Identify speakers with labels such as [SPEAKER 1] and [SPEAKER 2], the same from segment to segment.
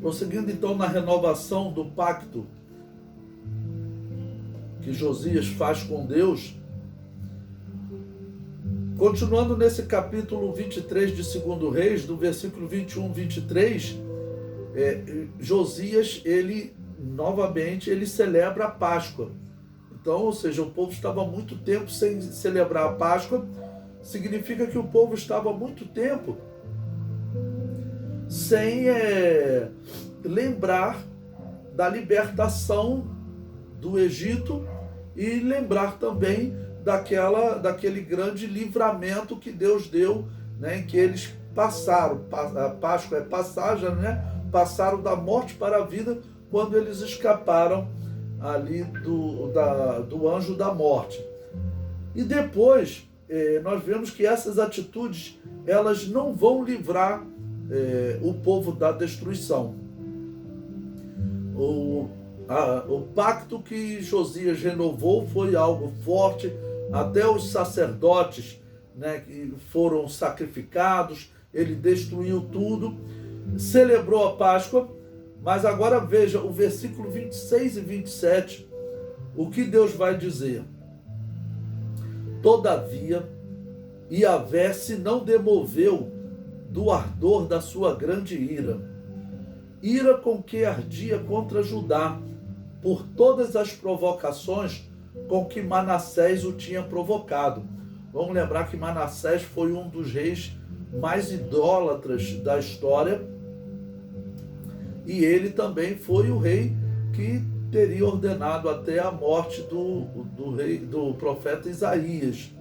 [SPEAKER 1] Prosseguindo então na renovação do pacto que Josias faz com Deus, continuando nesse capítulo 23 de 2 Reis, do versículo 21, 23, Josias, novamente, ele celebra a Páscoa. Então, ou seja, o povo estava há muito tempo sem celebrar a Páscoa, significa que o povo estava há muito tempo sem lembrar da libertação do Egito e lembrar também daquele grande livramento que Deus deu, né, em que eles passaram, a Páscoa é passagem, né, passaram da morte para a vida quando eles escaparam ali do anjo da morte. E depois nós vemos que essas atitudes, elas não vão livrar o povo da destruição. O pacto que Josias renovou foi algo forte, até os sacerdotes, né, que foram sacrificados, ele destruiu tudo, celebrou a Páscoa. Mas agora veja o versículo 26 e 27, o que Deus vai dizer. Todavia, Yahvé se não demoveu do ardor da sua grande ira com que ardia contra Judá, por todas as provocações com que Manassés o tinha provocado. Vamos lembrar que Manassés foi um dos reis mais idólatras da história, e ele também foi o rei que teria ordenado até a morte do profeta Isaías.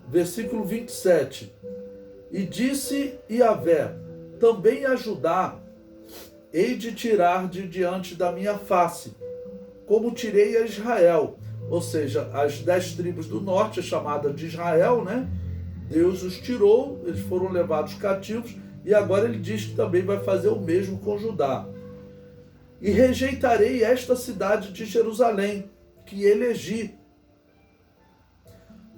[SPEAKER 1] Versículo 27. E disse Yahvé, também a Judá hei de tirar de diante da minha face, como tirei a Israel. Ou seja, as 10 tribos do norte, chamada de Israel, né? Deus os tirou, eles foram levados cativos, e agora ele diz que também vai fazer o mesmo com Judá. E rejeitarei esta cidade de Jerusalém, que elegi,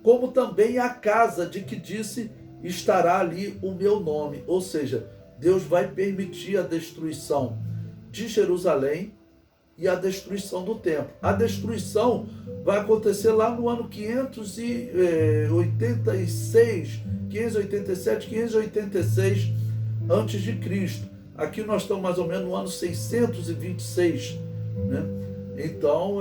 [SPEAKER 1] como também a casa de que disse, estará ali o meu nome. Ou seja, Deus vai permitir a destruição de Jerusalém e a destruição do templo. A destruição vai acontecer lá no ano 586, 587, 586 antes de Cristo. Aqui nós estamos mais ou menos no ano 626, né? Então,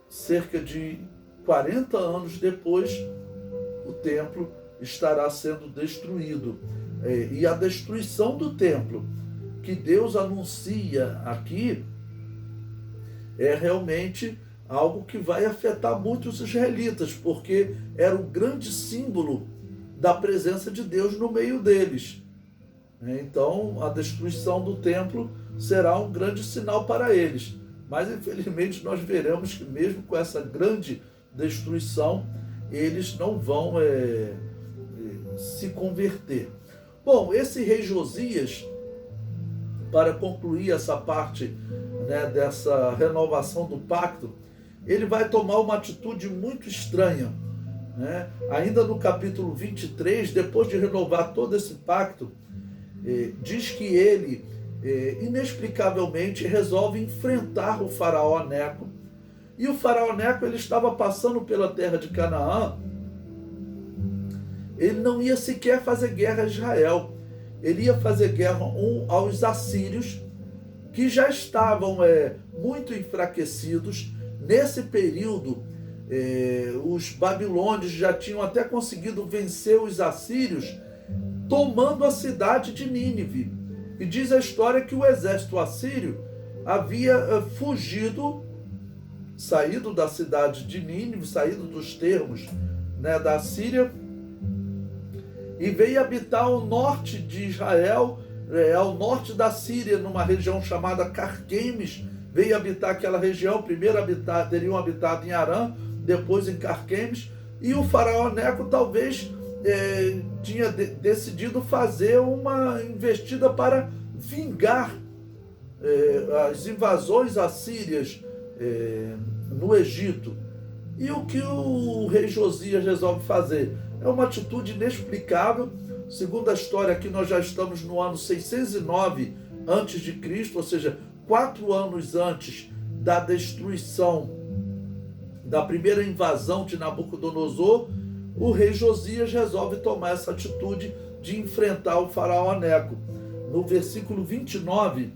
[SPEAKER 1] cerca de 40 anos depois, o templo estará sendo destruído. E a destruição do templo que Deus anuncia aqui é realmente algo que vai afetar muito os israelitas, porque era um grande símbolo da presença de Deus no meio deles. Então, a destruição do templo será um grande sinal para eles. Mas, infelizmente, nós veremos que mesmo com essa grande destruição, eles não vão se converter. Bom, esse rei Josias, para concluir essa parte, né, dessa renovação do pacto, ele vai tomar uma atitude muito estranha, né? Ainda no capítulo 23, depois de renovar todo esse pacto, diz que ele, inexplicavelmente, resolve enfrentar o faraó Neco. E o faraó Neco, ele estava passando pela terra de Canaã, ele não ia sequer fazer guerra a Israel, ele ia fazer guerra aos assírios, que já estavam muito enfraquecidos. Nesse período, os babilônios já tinham até conseguido vencer os assírios, tomando a cidade de Nínive. E diz a história que o exército assírio havia fugido, saído da cidade de Nínive, saído dos termos, né, da Síria, e veio habitar ao norte de Israel, ao norte da Síria, numa região chamada Carquemes. Veio habitar aquela região, primeiro teriam habitado em Arã, depois em Carquemes, e o faraó Neco talvez tinha decidido fazer uma investida para vingar as invasões assírias no Egito. E o que o rei Josias resolve fazer? É uma atitude inexplicável, Segundo a história, aqui nós já estamos no ano 609 antes de Cristo, ou seja, 4 anos antes da destruição, da primeira invasão de Nabucodonosor. O rei Josias resolve tomar essa atitude de enfrentar o faraó Neco. No versículo 29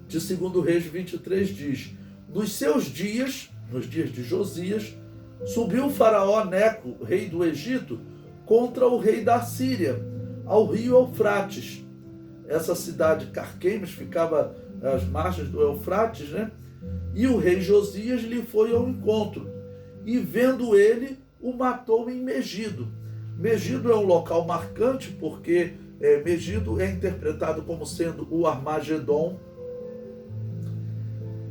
[SPEAKER 1] de 2 Reis 23 diz: nos seus dias, nos dias de Josias, subiu o faraó Neco, rei do Egito, contra o rei da Síria, ao rio Eufrates. Essa cidade, Carquemes, ficava às margens do Eufrates, né? E o rei Josias lhe foi ao encontro, e vendo ele, o matou em Megido. Megido é um local marcante, porque Megido é interpretado como sendo o Armagedon,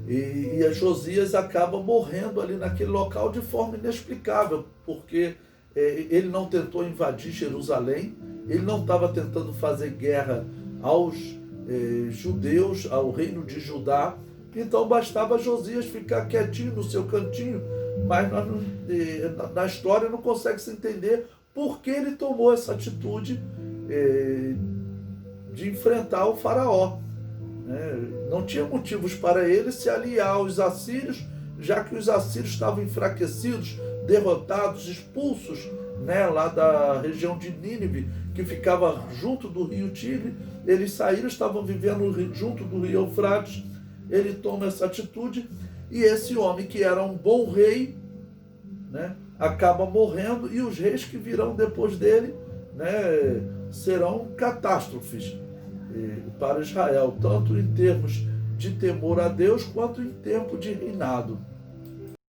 [SPEAKER 1] e Josias acaba morrendo ali naquele local de forma inexplicável, porque ele não tentou invadir Jerusalém, ele não estava tentando fazer guerra aos judeus, ao reino de Judá. Então bastava Josias ficar quietinho no seu cantinho, mas na história não consegue se entender por que ele tomou essa atitude de enfrentar o faraó. Não tinha motivos para ele se aliar aos assírios, já que os assírios estavam enfraquecidos, derrotados, expulsos, lá da região de Nínive, que ficava junto do rio Tigre. Eles saíram, estavam vivendo junto do rio Eufrates. Ele toma essa atitude, e esse homem, que era um bom rei, acaba morrendo, e os reis que virão depois dele serão catástrofes para Israel, tanto em termos de temor a Deus, quanto em tempo de reinado.